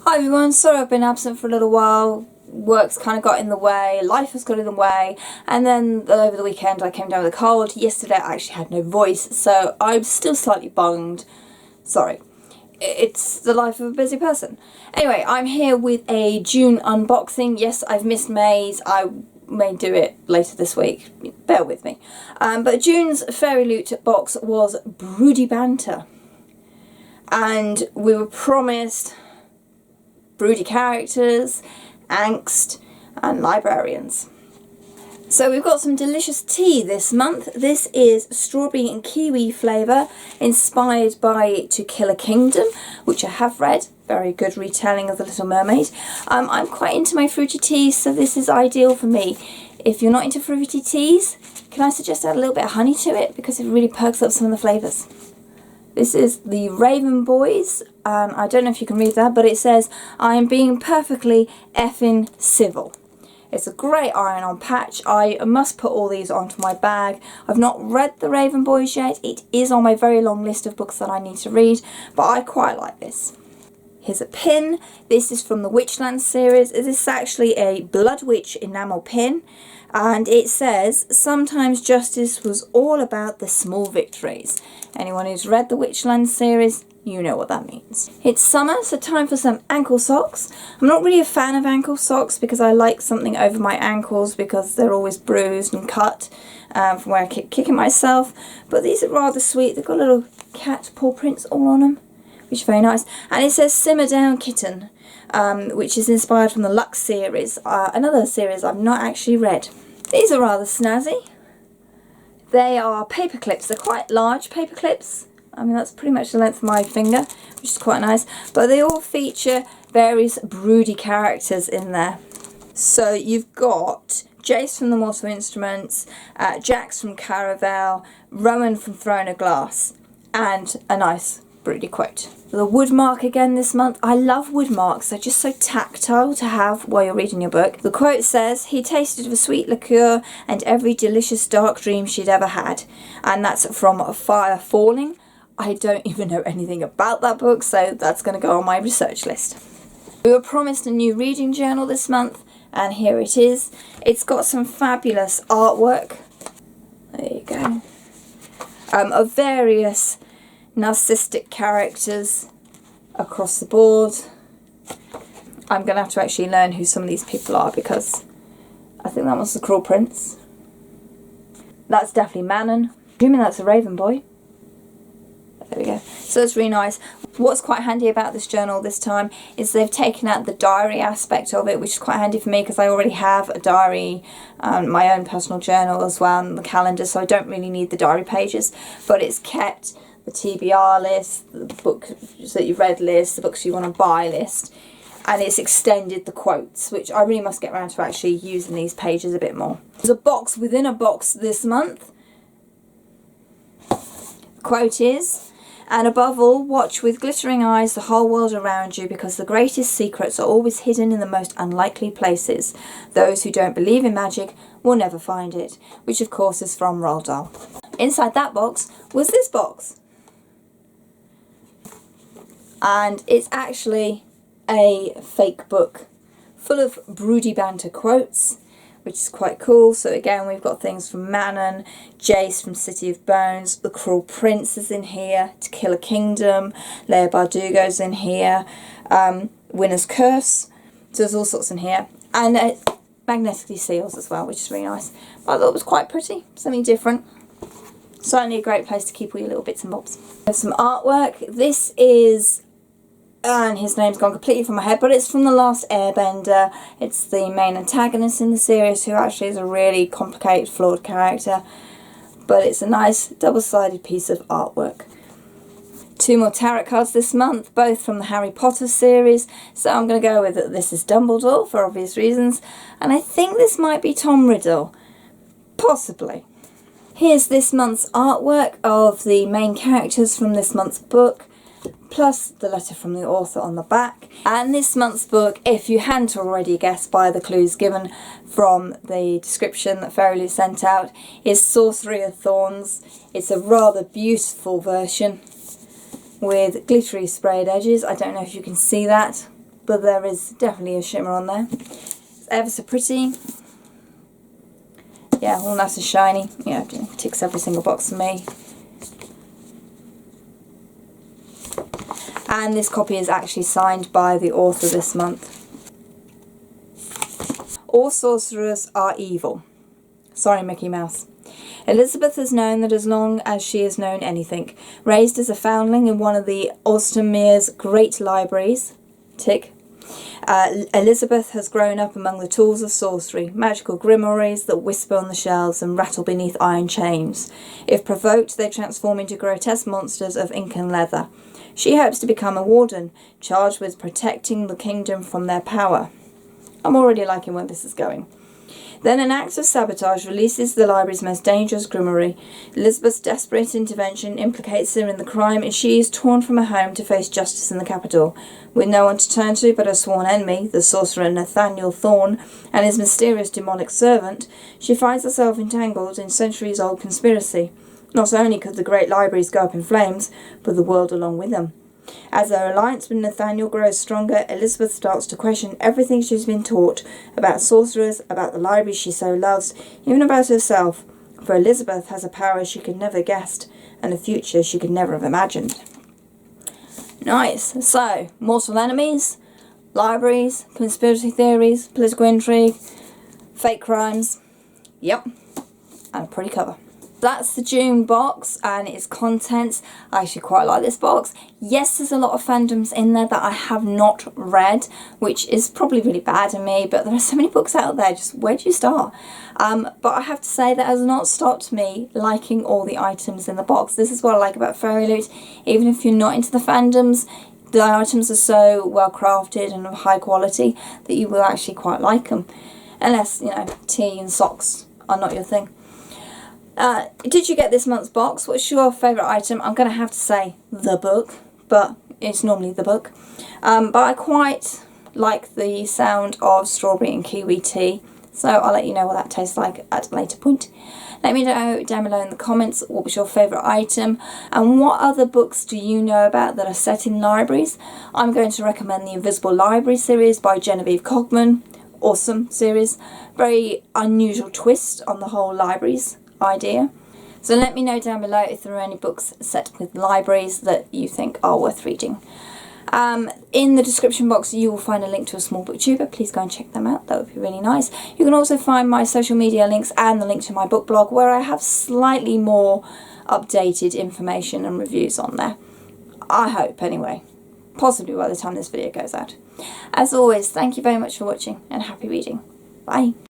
Hi everyone, sorry I've been absent for a little while. Work's kind of got in the way, life has got in the way, and then over the weekend I came down with a cold. Yesterday I actually had no voice, so I'm still slightly bunged. Sorry. It's the life of a busy person. Anyway, I'm here with a June unboxing. Yes, I've missed May's. I may do it later this week. Bear with me. But June's Fairyloot box was broody banter. And we were promised broody characters, angst, and librarians. So we've got some delicious tea this month. This is strawberry and kiwi flavour, inspired by To Kill a Kingdom, which I have read. Very good retelling of The Little Mermaid. I'm quite into my fruity teas, so this is ideal for me. If you're not into fruity teas, can I suggest add a little bit of honey to it, because it really perks up some of the flavours. This is the Raven Boys, and I don't know if you can read that, but it says, "I am being perfectly effing civil." It's a great iron-on patch. I must put all these onto my bag. I've not read the Raven Boys yet. It is on my very long list of books that I need to read, but I quite like this. Here's a pin. This is from the Witchland series. This is actually a Blood Witch enamel pin, and it says, "Sometimes justice was all about the small victories." Anyone who's read the Witchland series, you know what that means. It's summer, so time for some ankle socks. I'm not really a fan of ankle socks because I like something over my ankles because they're always bruised and cut from where I keep kicking myself. But these are rather sweet. They've got little cat paw prints all on them, which is very nice. And it says "Simmer Down Kitten," which is inspired from the Lux series, another series I've not actually read. These are rather snazzy. They are paper clips. They're quite large paper clips. I mean, that's pretty much the length of my finger, which is quite nice. But they all feature various broody characters in there. So you've got Jace from the Mortal Instruments, Jax from Caravel, Rowan from Throne of Glass, and a nice broody quote. The woodmark again this month. I love woodmarks. They're just so tactile to have while you're reading your book. The quote says, "He tasted of a sweet liqueur and every delicious dark dream she'd ever had." And that's from Fire Falling. I don't even know anything about that book, so that's going to go on my research list. We were promised a new reading journal this month, and here it is. It's got some fabulous artwork. There you go. Of various narcissistic characters across the board. I'm going to have to actually learn who some of these people are, because I think that was the Cruel Prince. That's definitely Manon. Assuming that's a Raven Boy. There we go. So that's really nice. What's quite handy about this journal this time is they've taken out the diary aspect of it, which is quite handy for me because I already have a diary, my own personal journal as well, and the calendar, so I don't really need the diary pages. But it's kept the TBR list, the books that you've read list, the books you want to buy list, and it's extended the quotes, which I really must get around to actually using these pages a bit more. There's a box within a box this month. The quote is, "And above all, watch with glittering eyes the whole world around you, because the greatest secrets are always hidden in the most unlikely places. Those who don't believe in magic will never find it," which of course is from Roald Dahl. Inside that box was this box. And it's actually a fake book full of broody banter quotes, which is quite cool. So again, we've got things from Manon, Jace from City of Bones, The Cruel Prince is in here, To Kill a Kingdom, Leia Bardugo's in here, Winner's Curse. So there's all sorts in here. And magnetically seals as well, which is really nice. But I thought it was quite pretty, something different. Certainly a great place to keep all your little bits and bobs. There's some artwork. This is, and his name's gone completely from my head, but it's from The Last Airbender. It's the main antagonist in the series, who actually is a really complicated, flawed character. But it's a nice double-sided piece of artwork. Two more tarot cards this month, both from the Harry Potter series. So I'm going to go with it. This is Dumbledore, for obvious reasons. And I think this might be Tom Riddle. Possibly. Here's this month's artwork of the main characters from this month's book, plus the letter from the author on the back. And this month's book, if you hadn't already guessed by the clues given from the description that Fairyloot sent out, is Sorcery of Thorns. It's a rather beautiful version with glittery sprayed edges. I don't know if you can see that. but there is definitely a shimmer on there. It's ever so pretty. Yeah, all nice and shiny. Yeah, ticks every single box for me. And this copy is actually signed by the author this month. All sorcerers are evil. Sorry, Mickey Mouse. Elizabeth has known that as long as she has known anything. Raised as a foundling in one of the Alstonmere's great libraries, tick, Elizabeth has grown up among the tools of sorcery, magical grimoires that whisper on the shelves and rattle beneath iron chains. If provoked, they transform into grotesque monsters of ink and leather. She hopes to become a warden, charged with protecting the kingdom from their power. I'm already liking where this is going. Then an act of sabotage releases the library's most dangerous grimoire. Elizabeth's desperate intervention implicates her in the crime, and she is torn from her home to face justice in the capital. With no one to turn to but her sworn enemy, the sorcerer Nathaniel Thorne, and his mysterious demonic servant, she finds herself entangled in centuries-old conspiracy. Not only could the great libraries go up in flames, but the world along with them. As her alliance with Nathaniel grows stronger, Elizabeth starts to question everything she's been taught about sorcerers, about the library she so loves, even about herself. For Elizabeth has a power she could never have guessed, and a future she could never have imagined. Nice. So, mortal enemies, libraries, conspiracy theories, political intrigue, fake crimes. Yep. And a pretty cover. That's the June box and its contents. I actually quite like this box. Yes, there's a lot of fandoms in there that I have not read, which is probably really bad of me, but there are so many books out there, just where do you start? But I have to say that has not stopped me liking all the items in the box. This is what I like about Fairyloot. Even if you're not into the fandoms, the items are so well crafted and of high quality that you will actually quite like them. Unless, you know, tea and socks are not your thing. Did you get this month's box? What's your favourite item? I'm going to have to say the book, but it's normally the book. But I quite like the sound of strawberry and kiwi tea, so I'll let you know what that tastes like at a later point. Let me know down below in the comments what was your favourite item and what other books do you know about that are set in libraries. I'm going to recommend the Invisible Library series by Genevieve Cogman. Awesome series. Very unusual twist on the whole libraries idea. So let me know down below if there are any books set with libraries that you think are worth reading. In the description box you will find a link to a small booktuber. Please go and check them out, that would be really nice. You can also find my social media links and the link to my book blog where I have slightly more updated information and reviews on there. I hope anyway, possibly by the time this video goes out. As always, thank you very much for watching and happy reading. Bye.